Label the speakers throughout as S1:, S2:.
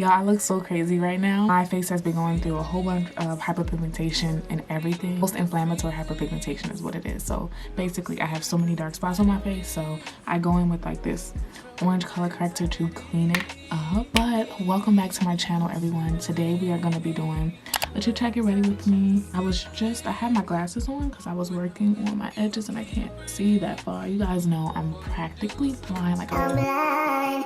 S1: Y'all, I look so crazy right now. My face has been going through a whole bunch of hyperpigmentation and everything. Post-inflammatory hyperpigmentation is what it is. So basically I have so many dark spots on my face, so I go in with like this orange color corrector to clean it up. But welcome back to my channel, everyone. Today we are going to be doing a chit chat. Get ready with me. I had my glasses on because I was working on my edges and I can't see that far. You guys know I'm practically blind, like I'm blind.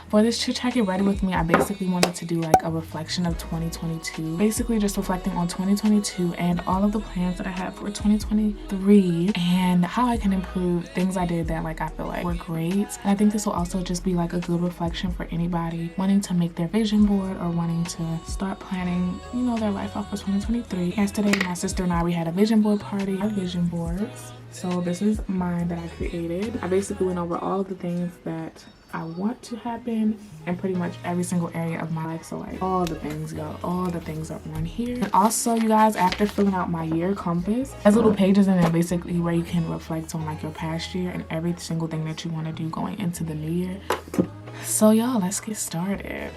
S1: For this chit chat, get ready with me, I basically wanted to do like a reflection of 2022. Basically just reflecting on 2022 and all of the plans that I have for 2023 and how I can improve things I did that like I feel like were great. And I think this will also just be like a good reflection for anybody wanting to make their vision board or wanting to start planning, you know, their life off for 2023. Yesterday, my sister and I, we had a vision board party. Our vision boards. So this is mine that I created. I basically went over all of the things that I want to happen in pretty much every single area of my life. So like all the things, y'all, all the things are on here. And also, you guys, after filling out my year compass, there's little pages in there basically where you can reflect on like your past year and every single thing that you want to do going into the new year. So y'all, let's get started.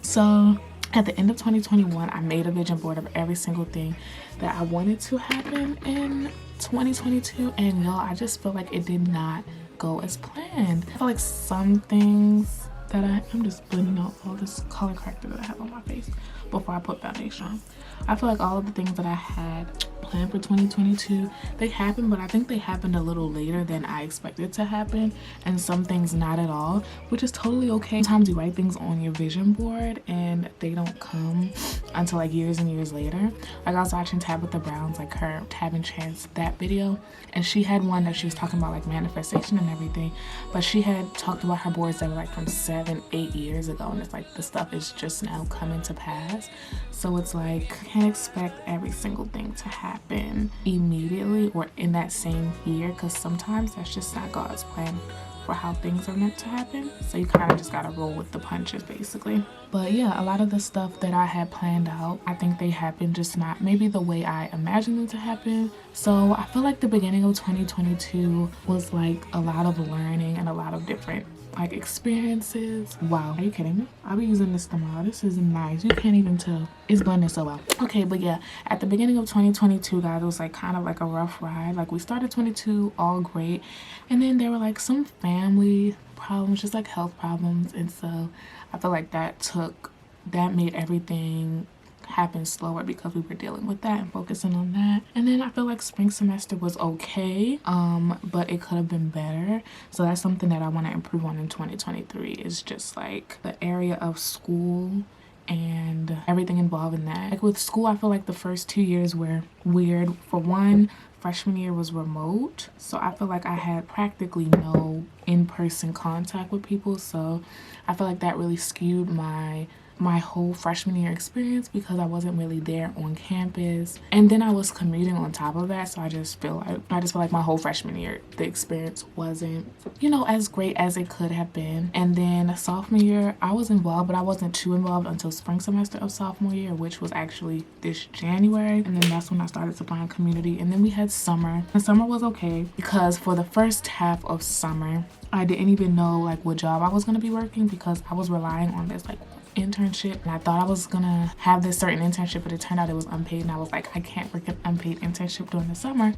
S1: So at the end of 2021, I made a vision board of every single thing that I wanted to happen in 2022, and y'all, I just feel like it did not go as planned. I feel like some things that I'm just blending out all this color corrector that I have on my face before I put foundation on. I feel like all of the things that I had planned for 2022, they happened, but I think they happened a little later than I expected to happen, and some things not at all, which is totally okay. Sometimes you write things on your vision board and they don't come until like years and years later. Like I was watching Tabitha Brown's, like her Tab and Chance, that video, and she had one that she was talking about like manifestation and everything, but she had talked about her boards that were like from 7-8 years ago, and it's like the stuff is just now coming to pass. So it's like, can't expect every single thing to happen immediately or in that same year, because sometimes that's just not God's plan for how things are meant to happen. So you kind of just gotta roll with the punches basically. But yeah, a lot of the stuff that I had planned out, I think they happened, just not maybe the way I imagined them to happen. So I feel like the beginning of 2022 was like a lot of learning and a lot of different like experiences. Wow, are you kidding me? I'll be using this tomorrow. This is nice. You can't even tell. It's blending so well. Okay, but yeah, at the beginning of 2022, guys, it was like kind of like a rough ride. Like we started 22 all great, and then there were like some family problems, just like health problems, and so I feel like that made everything happen slower because we were dealing with that and focusing on that. And then I feel like spring semester was okay, but it could have been better. So that's something that I want to improve on in 2023, is just like the area of school and everything involved in that. Like with school, I feel like the first 2 years were weird. For one, freshman year was remote, so I feel like I had practically no in-person contact with people, so I feel like that really skewed my whole freshman year experience because I wasn't really there on campus, and then I was commuting on top of that. So I just feel like my whole freshman year, the experience wasn't, you know, as great as it could have been. And then sophomore year, I was involved, but I wasn't too involved until spring semester of sophomore year, which was actually this January. And then that's when I started to find community. And then we had summer, and summer was okay because for the first half of summer, I didn't even know like what job I was going to be working because I was relying on this like internship, and I thought I was gonna have this certain internship, but it turned out it was unpaid, and I was like, I can't work an unpaid internship during the summer.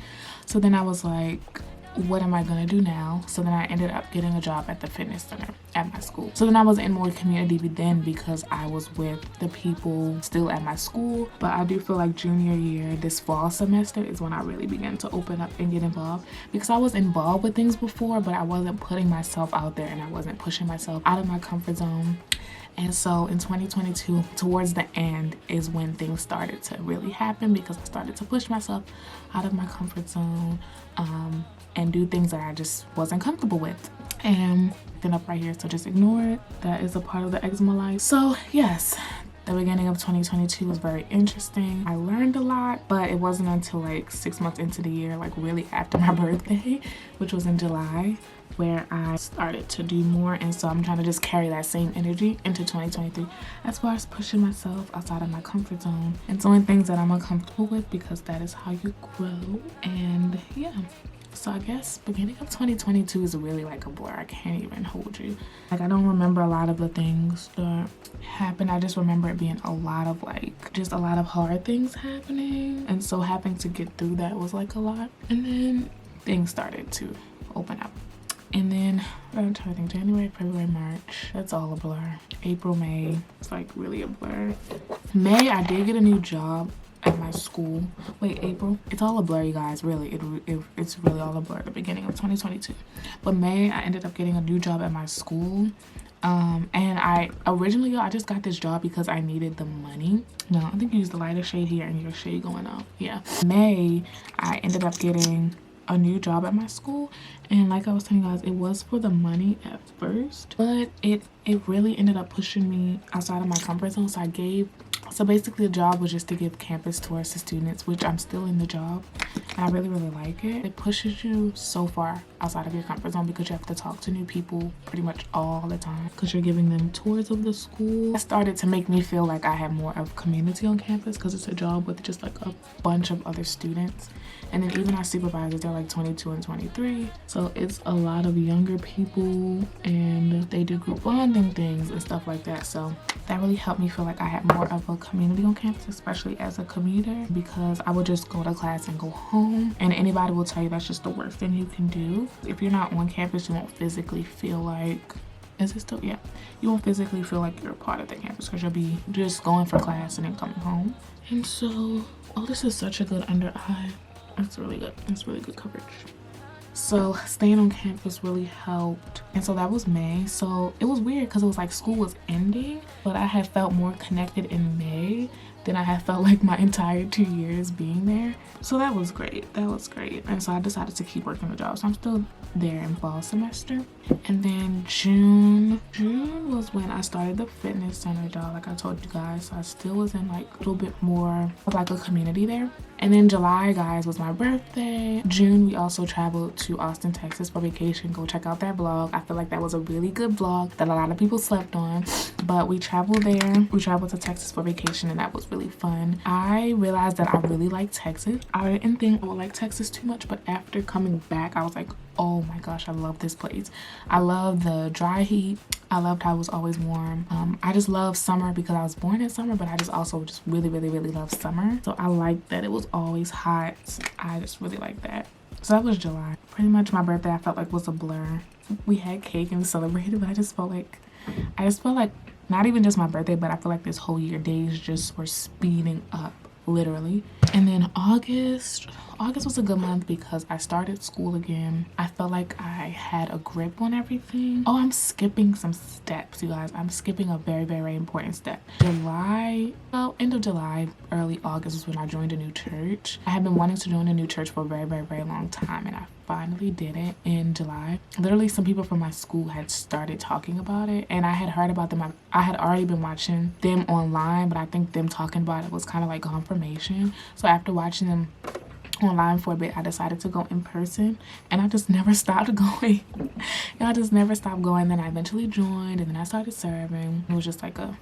S1: So then I was like, what am I gonna do now? So then I ended up getting a job at the fitness center at my school. So then I was in more community then because I was with the people still at my school. But I do feel like junior year, this fall semester, is when I really began to open up and get involved, because I was involved with things before, but I wasn't putting myself out there and I wasn't pushing myself out of my comfort zone. And so in 2022, towards the end is when things started to really happen, because I started to push myself out of my comfort zone and do things that I just wasn't comfortable with. And then up right here, so just ignore it. That is a part of the eczema life. So yes, the beginning of 2022 was very interesting. I learned a lot, but it wasn't until like 6 months into the year, like really after my birthday, which was in July, where I started to do more. And so I'm trying to just carry that same energy into 2023 as far as pushing myself outside of my comfort zone and doing things that I'm uncomfortable with, because that is how you grow. And yeah, So I guess beginning of 2022 is really like a blur. I can't even hold you. Like, I don't remember a lot of the things that happened. I just remember it being a lot of like, just a lot of hard things happening. And so having to get through that was like a lot. And then things started to open up. And then I'm trying to think, January, February, March, that's all a blur. April, May, it's like really a blur. May, I did get a new job at my school. Wait, April, it's all a blur, you guys. Really, it's really all a blur at the beginning of 2022. But May, I ended up getting a new job at my school. And I just got this job because I needed the money. No, I think you use the lighter shade here and your shade going up. Yeah. May, I ended up getting a new job at my school, and like I was telling you guys, it was for the money at first, but it really ended up pushing me outside of my comfort zone. So basically the job was just to give campus tours to students, which I'm still in the job and I really like it. It pushes you so far outside of your comfort zone because you have to talk to new people pretty much all the time because you're giving them tours of the school. That started to make me feel like I had more of community on campus because it's a job with just like a bunch of other students. And then even our supervisors, they're like 22 and 23. So it's a lot of younger people and they do group bonding things and stuff like that. So that really helped me feel like I had more of a community on campus, especially as a commuter, because I would just go to class and go home. And anybody will tell you that's just the worst thing you can do. If you're not on campus, you won't physically feel like, is it still? Yeah. You won't physically feel like you're a part of the campus because you'll be just going for class and then coming home. And so, oh, this is such a good under eye. It's really good. It's really good coverage. So staying on campus really helped. And so that was May. So it was weird because it was like school was ending, but I had felt more connected in May than I had felt like my entire 2 years being there. So that was great. That was great. And so I decided to keep working the job. So I'm still there in fall semester. And then June was when I started the fitness center job, like I told you guys. So I still was in like a little bit more of like a community there. And then July, guys, was my birthday. June, we also traveled to Austin, Texas for vacation. Go check out that vlog. I feel like that was a really good vlog that a lot of people slept on. But we traveled there. We traveled to Texas for vacation and that was really fun. I realized that I really like Texas. I didn't think I would like Texas too much, but after coming back, I was like, oh my gosh, I love this place. I love the dry heat. I loved how it was always warm. I just love summer because I was born in summer, but I just also just really love summer. So I like that it was always hot. I just really like that. So that was July. Pretty much my birthday I felt like was a blur. We had cake and we celebrated, but I just felt like not even just my birthday, but I feel like this whole year days just were speeding up, literally. And then August was a good month because I started school again. I felt like I had a grip on everything. Oh, I'm skipping some steps, you guys. I'm skipping a very important step. End of July, early August was when I joined a new church. I had been wanting to join a new church for a very long time, and I finally did it in July. Literally, some people from my school had started talking about it, and I had heard about them. I had already been watching them online, but I think them talking about it was kind of like confirmation. So after watching them online for a bit, I decided to go in person, and I just never stopped going. Then I eventually joined, and then I started serving. It was just like a,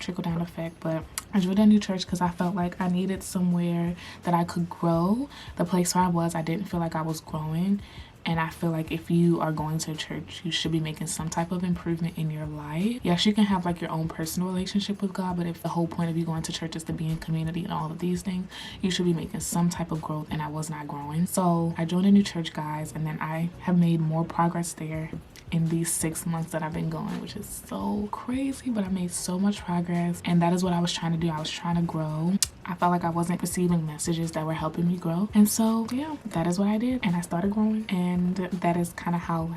S1: trickle down effect. But I joined a new church because I felt like I needed somewhere that I could grow. The place where I didn't feel like I was growing. And I feel like if you are going to a church, you should be making some type of improvement in your life. Yes, you can have like your own personal relationship with God, but if the whole point of you going to church is to be in community and all of these things, you should be making some type of growth, and I was not growing. So I joined a new church, guys, and then I have made more progress there in these 6 months that I've been going, which is so crazy, but I made so much progress, and that is what I was trying to do. I was trying to grow. I felt like I wasn't receiving messages that were helping me grow, and so yeah, that is what I did, and I started growing. And that is kind of how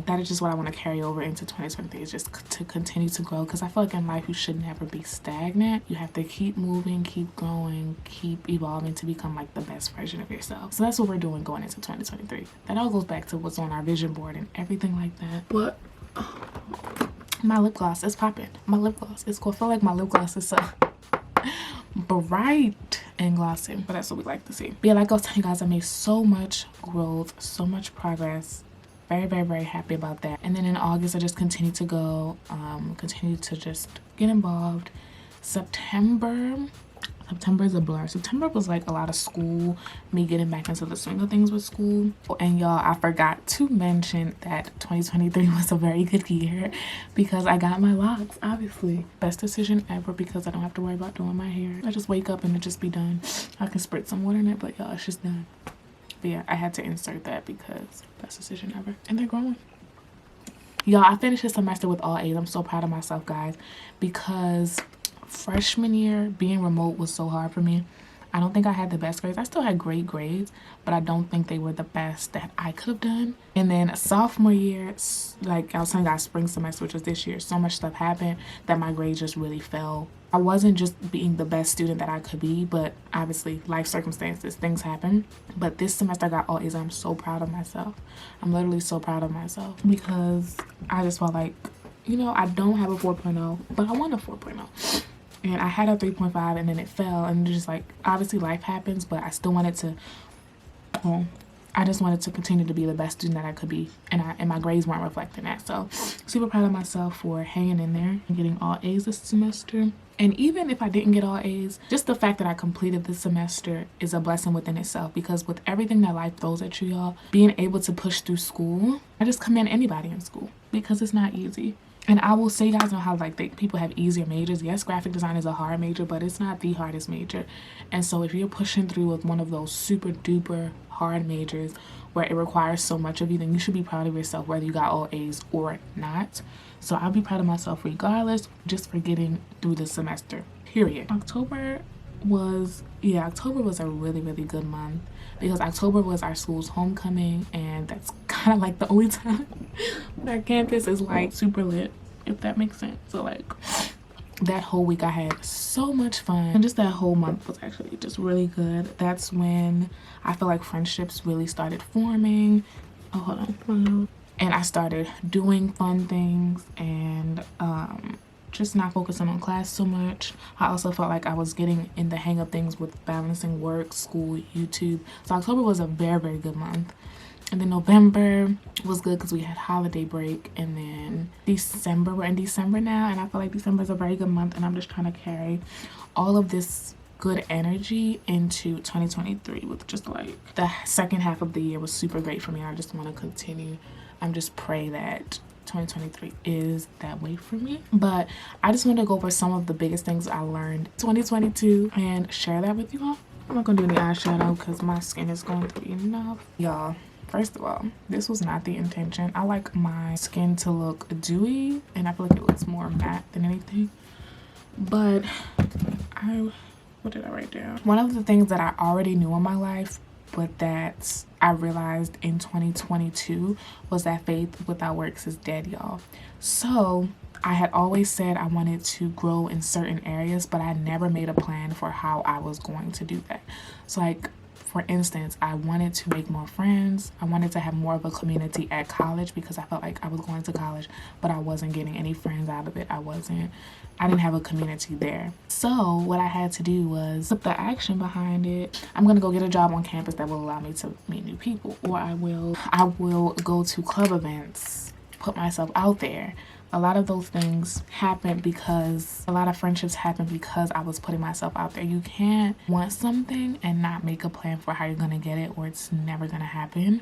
S1: that is just what I want to carry over into 2023, is just to continue to grow, because I feel like in life you should never be stagnant. You have to keep moving, keep growing, keep evolving to become like the best version of yourself. So that's what we're doing going into 2023. That all goes back to what's on our vision board and everything like that. But my lip gloss is popping. My lip gloss is cool. I feel like my lip gloss is so bright and glossy, but that's what we like to see. But yeah, like I was telling you guys, I made so much growth, so much progress. Very happy about that. And then in August, I just continued to go, continued to just get involved. September September is a blur. September was like a lot of school, me getting back into the swing of things with school. And y'all, I forgot to mention that 2023 was a very good year because I got my locks, obviously. Best decision ever because I don't have to worry about doing my hair. I just wake up and it just be done. I can spritz some water in it, but y'all, it's just done. But yeah, I had to insert that because best decision ever. And they're growing. Y'all, I finished this semester with all A's. I'm so proud of myself, guys, because freshman year being remote was so hard for me. I don't think I had the best grades. I still had great grades, but I don't think they were the best that I could have done. And then sophomore year, like I was telling you guys, spring semester, which was this year, so much stuff happened that my grades just really fell. I wasn't just being the best student that I could be, but obviously life circumstances, things happen. But this semester I got all A's and I'm so proud of myself. I'm literally so proud of myself because I just felt like, you know, I don't have a 4.0, but I want a 4.0. And I had a 3.5 and then it fell, and just like, obviously life happens, but I still wanted to, I just wanted to continue to be the best student that I could be, and my grades weren't reflecting that. So super proud of myself for hanging in there and getting all A's this semester. And even if I didn't get all A's, just the fact that I completed this semester is a blessing within itself, because with everything that life throws at you, y'all, being able to push through school, I just commend anybody in school because it's not easy. And I will say, you guys know how like people have easier majors. Yes, graphic design is a hard major, but it's not the hardest major. And so if you're pushing through with one of those super duper hard majors where it requires so much of you, then you should be proud of yourself whether you got all A's or not. So I'll be proud of myself regardless, just for getting through the semester, period. October was a really, really good month because October was our school's homecoming, and that's kind of like the only time our campus is like super lit, if that makes sense. So like that whole week I had so much fun, and just that whole month was actually just really good. That's when I feel like friendships really started forming. Oh, hold on. And I started doing fun things and just not focusing on class so much. I also felt like I was getting in the hang of things with balancing work, school, YouTube. So October was a very, very good month. And then November was good because we had holiday break. And then December, we're in December now, and I feel like December is a very good month, and I'm just trying to carry all of this good energy into 2023 with just like the second half of the year was super great for me. I just want to continue. I'm just pray that 2023 is that way for me. But I just want to go over some of the biggest things I learned 2022 and share that with you all. I'm not gonna do any eyeshadow because my skin is going to be enough. Y'all, first of all, this was not the intention. I like my skin to look dewy, and I feel like it looks more matte than anything. But what did I write down? One of the things that I already knew in my life, but that I realized in 2022 was that faith without works is dead, y'all. So I had always said I wanted to grow in certain areas, but I never made a plan for how I was going to do that. So like, for instance, I wanted to make more friends. I wanted to have more of a community at college because I felt like I was going to college, but I wasn't getting any friends out of it. I didn't have a community there. So what I had to do was put the action behind it. I'm gonna go get a job on campus that will allow me to meet new people, or I will go to club events, put myself out there. A lot of those things happened because a lot of friendships happened because I was putting myself out there. You can't want something and not make a plan for how you're gonna get it, or it's never gonna happen.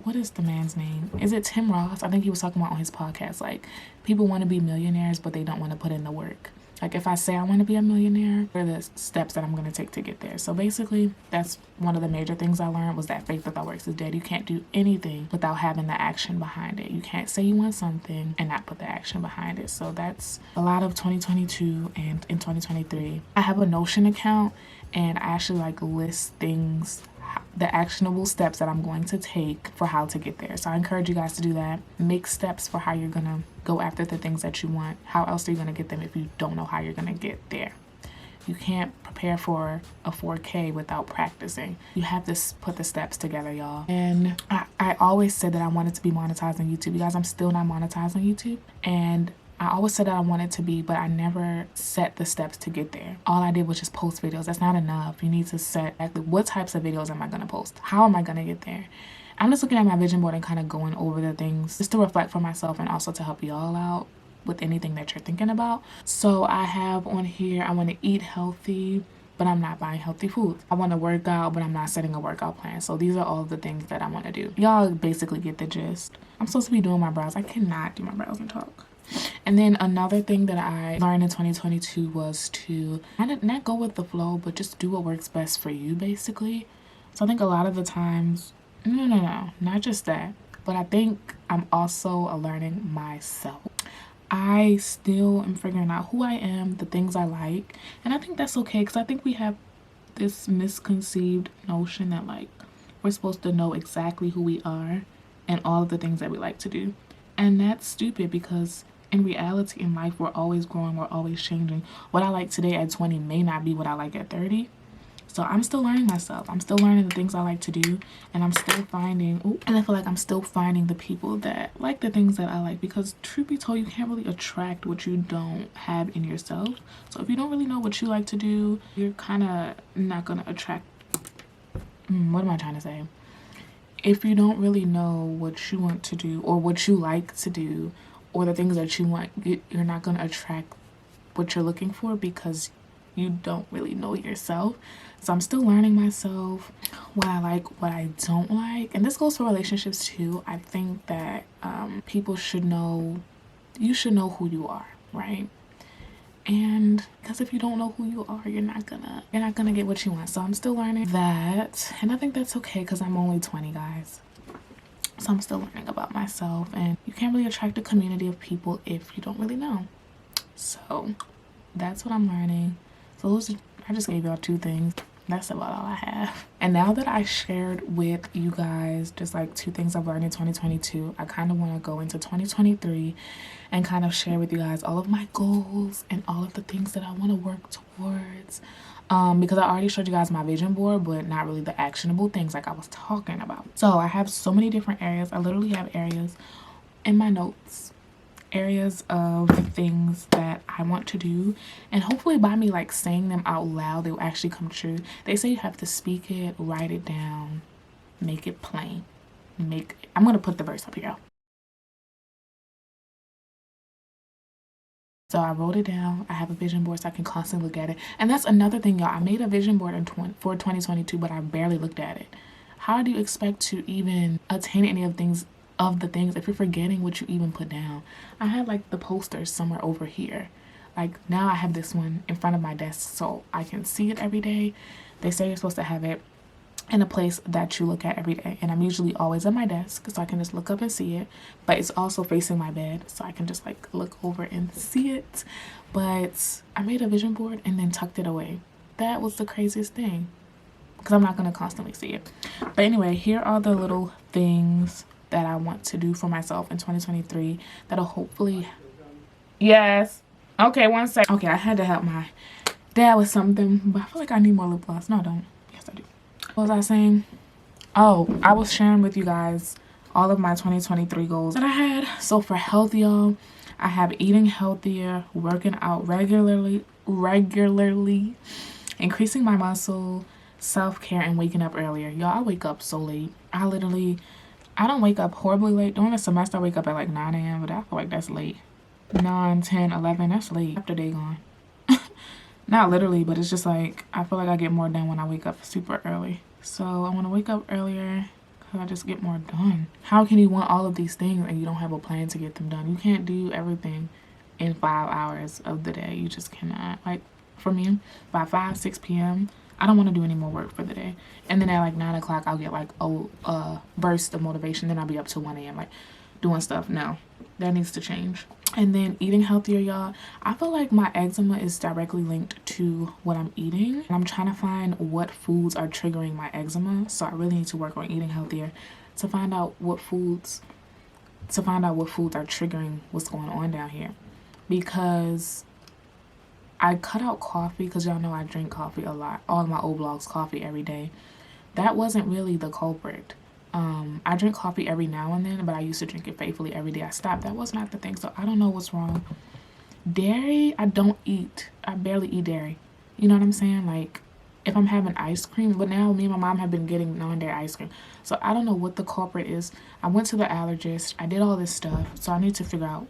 S1: What is the man's name? Is it Tim Ross? I think he was talking about on his podcast, like, people want to be millionaires, but they don't want to put in the work. Like, if I say I want to be a millionaire, what are the steps that I'm going to take to get there? So basically, that's one of the major things I learned, was that faith without works is dead. You can't do anything without having the action behind it. You can't say you want something and not put the action behind it. So that's a lot of 2022 and in 2023. I have a Notion account, and I actually like list things, the actionable steps that I'm going to take for how to get there. So I encourage you guys to do that. Make steps for how you're gonna go after the things that you want. How else are you gonna get them if you don't know how you're gonna get there? You can't prepare for a 4K without practicing. You have to put the steps together, y'all. And I always said that I wanted to be monetized on YouTube. You guys, I'm still not monetized on YouTube. And I always said that I wanted to be, but I never set the steps to get there. All I did was just post videos. That's not enough. You need to set exactly what types of videos am I going to post? How am I going to get there? I'm just looking at my vision board and kind of going over the things just to reflect for myself and also to help y'all out with anything that you're thinking about. So I have on here, I want to eat healthy. but I'm not buying healthy foods. I want to work out, but I'm not setting a workout plan. So these are all the things that I want to do. Y'all basically get the gist. I'm supposed to be doing my brows. I cannot do my brows and talk. And then another thing that I learned in 2022 was to not go with the flow, but just do what works best for you, basically. So I think a lot of the times, no, not just that, but I think I'm also learning myself. I still am figuring out who I am, the things I like, and I think that's okay, because I think we have this misconceived notion that like we're supposed to know exactly who we are and all of the things that we like to do. And that's stupid, because in reality, in life, we're always growing, we're always changing. What I like today at 20 may not be what I like at 30. So I'm still learning myself. I'm still learning the things I like to do, and I'm still finding, and I feel like I'm still finding the people that like the things that I like, because truth be told, you can't really attract what you don't have in yourself. So if you don't really know what you like to do, you're kind of not going to attract, what am I trying to say? If you don't really know what you want to do or what you like to do or the things that you want, you're not going to attract what you're looking for, because you don't really know yourself. So I'm still learning myself, what I like, what I don't like. And this goes for relationships too. I think that people should know, you should know who you are, right? And because if you don't know who you are, you're not gonna get what you want. So I'm still learning that, and I think that's okay, because I'm only 20, guys. So I'm still learning about myself, and you can't really attract a community of people if you don't really know. So that's what I'm learning. So I just gave y'all 2 things. That's about all I have. And now that I shared with you guys just like 2 things I've learned in 2022, I kind of want to go into 2023 and kind of share with you guys all of my goals and all of the things that I want to work towards. Because I already showed you guys my vision board, but not really the actionable things like I was talking about. So I have so many different areas. I literally have areas in my notes, areas of the things that I want to do, and hopefully by me like saying them out loud, they will actually come true. They say you have to speak it, write it down, make it plain. I'm gonna put the verse up here. So I wrote it down. I have a vision board so I can constantly look at it. And that's another thing, y'all. I made a vision board for 2022, but I barely looked at it. How do you expect to even attain any of the things if you're forgetting what you even put down? I had like the posters somewhere over here. Like now I have this one in front of my desk so I can see it every day. They say you're supposed to have it in a place that you look at every day, and I'm usually always at my desk so I can just look up and see it, but it's also facing my bed so I can just like look over and see it. But I made a vision board and then tucked it away. That was the craziest thing, because I'm not going to constantly see it. But anyway, here are the little things that I want to do for myself in 2023 that'll hopefully, yes, okay, 1 sec. Okay, I had to help my dad with something, but I feel like I need more lip gloss. No, I don't. Yes, I do. What was I saying? Oh, I was sharing with you guys all of my 2023 goals that I had. So for health, y'all, I have eating healthier, working out regularly, increasing my muscle, self-care, and waking up earlier. Y'all, I wake up so late. I don't wake up horribly late. During the semester, I wake up at like 9 a.m., but I feel like that's late. 9, 10, 11, that's late. After day gone. Not literally, but it's just like, I feel like I get more done when I wake up super early. So I want to wake up earlier because I just get more done. How can you want all of these things and you don't have a plan to get them done? You can't do everything in 5 hours of the day. You just cannot. Like for me, by 5, 6 p.m., I don't want to do any more work for the day. And then at like 9 o'clock, I'll get like a burst of motivation. Then I'll be up till 1 a.m. like doing stuff. No, that needs to change. And then eating healthier, y'all. I feel like my eczema is directly linked to what I'm eating. And I'm trying to find what foods are triggering my eczema. So I really need to work on eating healthier to find out what foods are triggering what's going on down here. Because I cut out coffee, because y'all know I drink coffee a lot. All of my old blogs, coffee every day. That wasn't really the culprit. I drink coffee every now and then, but I used to drink it faithfully every day. I stopped. That was not the thing. So I don't know what's wrong. Dairy, I don't eat. I barely eat dairy. You know what I'm saying? Like if I'm having ice cream, but now me and my mom have been getting non-dairy ice cream. So I don't know what the culprit is. I went to the allergist. I did all this stuff. So I need to figure out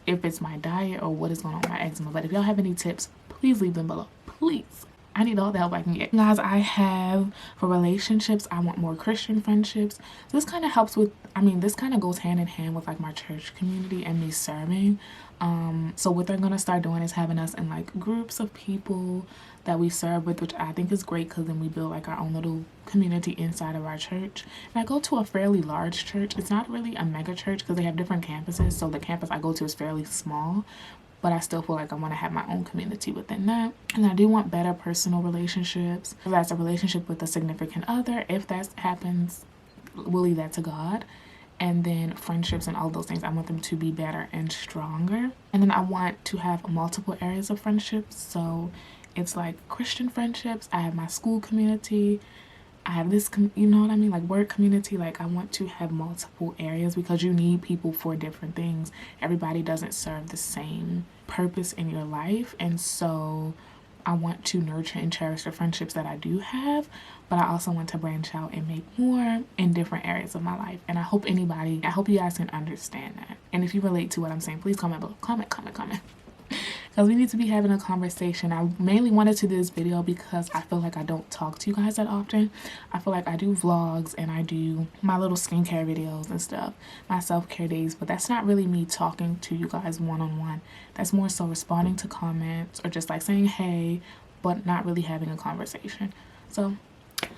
S1: if it's my diet or what is going on with my eczema. But if y'all have any tips, please leave them below. Please. I need all the help I can get. Guys, I have for relationships, I want more Christian friendships. This kind of helps with, I mean, this kind of goes hand in hand with like my church community and me serving. So what they're gonna start doing is having us in like groups of people that we serve with, which I think is great because then we build like our own little community inside of our church. And I go to a fairly large church. It's not really a mega church because they have different campuses, so the campus I go to is fairly small, but I still feel like I want to have my own community within that. And I do want better personal relationships. If that's a relationship with a significant other, if that happens, we'll leave that to God. And then friendships and all those things, I want them to be better and stronger. And then I want to have multiple areas of friendships. So it's like Christian friendships, I have my school community, I have this, you know what I mean, like work community. Like I want to have multiple areas because you need people for different things. Everybody doesn't serve the same purpose in your life. And so I want to nurture and cherish the friendships that I do have, but I also want to branch out and make more in different areas of my life. And I hope you guys can understand that. And if you relate to what I'm saying, please comment below. Comment. Because we need to be having a conversation. I mainly wanted to do this video because I feel like I don't talk to you guys that often. I feel like I do vlogs and I do my little skincare videos and stuff, my self-care days, but that's not really me talking to you guys one-on-one. That's more so responding to comments or just like saying hey, but not really having a conversation. So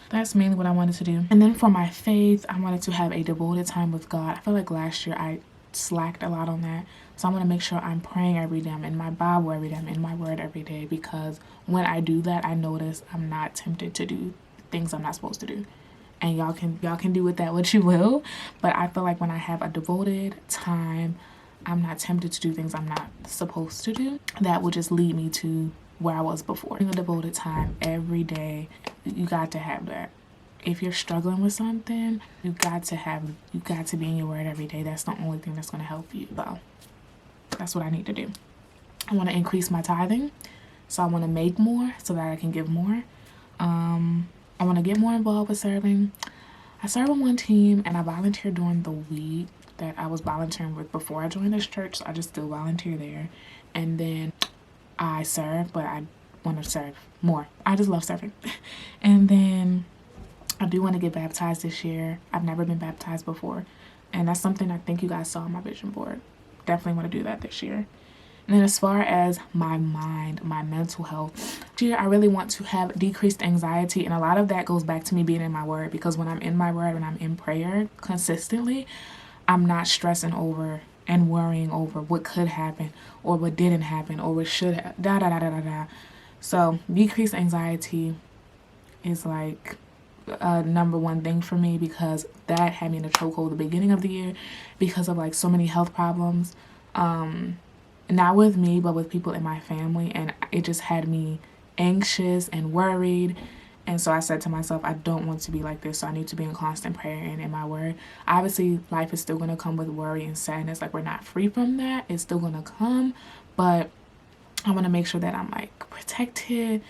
S1: that's mainly what I wanted to do. And then for my faith, I wanted to have a devoted time with God. I feel like last year I slacked a lot on that. So I'm going to make sure I'm praying every day. I'm in my Bible every day. I'm in my word every day, because when I do that, I notice I'm not tempted to do things I'm not supposed to do. And y'all can do with that what you will. But I feel like when I have a devoted time, I'm not tempted to do things I'm not supposed to do. That will just lead me to where I was before. A devoted time every day. You got to have that. If you're struggling with something, you got to be in your word every day. That's the only thing that's going to help you. So that's what I need to do. I want to increase my tithing. So I want to make more so that I can give more. I want to get more involved with serving. I serve on one team and I volunteer during the week that I was volunteering with before I joined this church. So I just still volunteer there. And then I serve, but I want to serve more. I just love serving. And then I do want to get baptized this year. I've never been baptized before. And that's something I think you guys saw on my vision board. Definitely want to do that this year. And then as far as my mind, my mental health, this year I really want to have decreased anxiety. And a lot of that goes back to me being in my word. Because when I'm in my word, when I'm in prayer consistently, I'm not stressing over and worrying over what could happen or what didn't happen or what should have, So decreased anxiety is like number one thing for me, because that had me in a chokehold at the beginning of the year because of like so many health problems, not with me but with people in my family, and it just had me anxious and worried. And so I said to myself, I don't want to be like this, so I need to be in constant prayer and in my word. Obviously life is still going to come with worry and sadness, like we're not free from that, it's still going to come, but I want to make sure that I'm like protected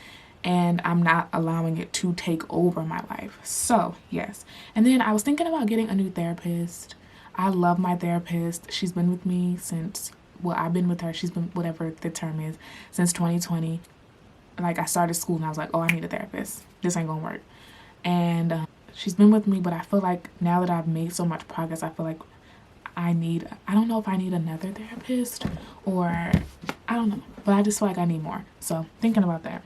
S1: and I'm not allowing it to take over my life. So yes. And then I was thinking about getting a new therapist. I love my therapist. She's been with me since, well, I've been with her, she's been, whatever the term is, since 2020. Like I started school and I was like, oh, I need a therapist, this ain't gonna work. And she's been with me, but I feel like now that I've made so much progress, I feel like I don't know if I need another therapist or I don't know, but I just feel like I need more. So thinking about that.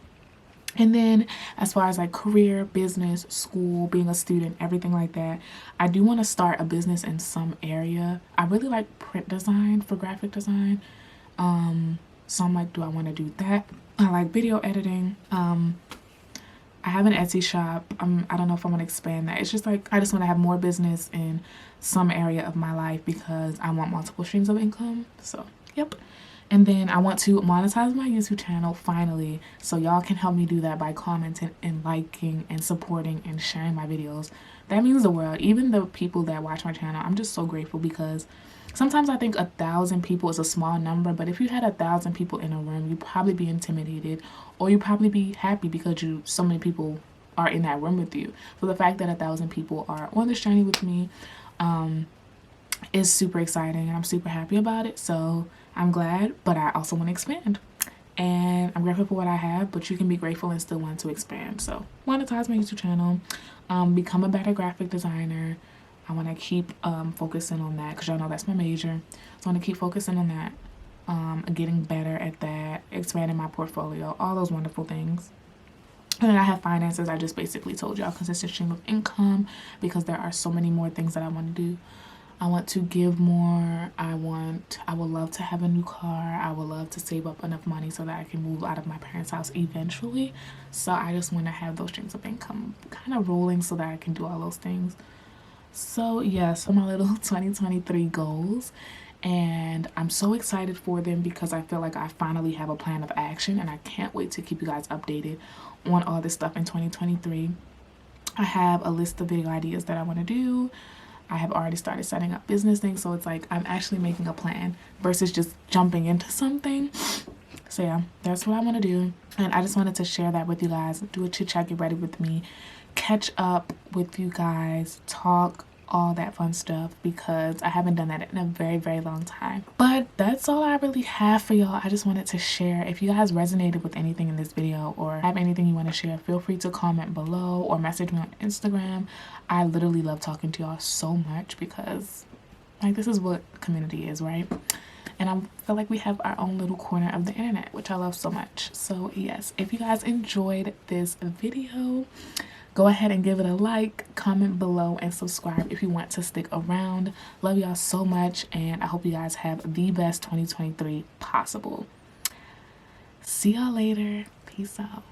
S1: And then as far as like career, business, school, being a student, everything like that, I do want to start a business in some area. I really like print design for graphic design. So I'm like, do I want to do that? I like video editing. I have an Etsy shop. I don't know if I want to expand that. It's just like, I just want to have more business in some area of my life because I want multiple streams of income. So, yep. And then I want to monetize my YouTube channel finally, so y'all can help me do that by commenting and liking and supporting and sharing my videos. That means the world. Even the people that watch my channel, I'm just so grateful, because sometimes I think 1,000 people is a small number, but if you had 1,000 people in a room, you'd probably be intimidated, or you'd probably be happy because so many people are in that room with you. So the fact that 1,000 people are on this journey with me is super exciting, and I'm super happy about it. So I'm glad, but I also want to expand. and I'm grateful for what I have, but you can be grateful and still want to expand. So monetize my YouTube channel, become a better graphic designer. I want to keep focusing on that because y'all know that's my major. So I want to keep focusing on that, getting better at that, expanding my portfolio, all those wonderful things. And then I have finances. I just basically told y'all, consistent stream of income, because there are so many more things that I want to do. I want to give more. I would love to have a new car. I would love to save up enough money so that I can move out of my parents' house eventually. So I just want to have those streams of income kind of rolling so that I can do all those things. So yeah, so my little 2023 goals, and I'm so excited for them because I feel like I finally have a plan of action, and I can't wait to keep you guys updated on all this stuff in 2023. I have a list of video ideas that I want to do. I have already started setting up business things, so it's like I'm actually making a plan versus just jumping into something. So yeah, that's what I want to do, and I just wanted to share that with you guys. Do a chit chat, get ready with me, catch up with you guys, talk, all that fun stuff, because I haven't done that in a very, very long time. But that's all I really have for y'all. I just wanted to share. If you guys resonated with anything in this video or have anything you want to share, feel free to comment below or message me on Instagram. I literally love talking to y'all so much because like this is what community is, right? And I feel like we have our own little corner of the internet, which I love so much. So yes, if you guys enjoyed this video, go ahead and give it a like, comment below, and subscribe if you want to stick around. Love y'all so much, and I hope you guys have the best 2023 possible. See y'all later. Peace out.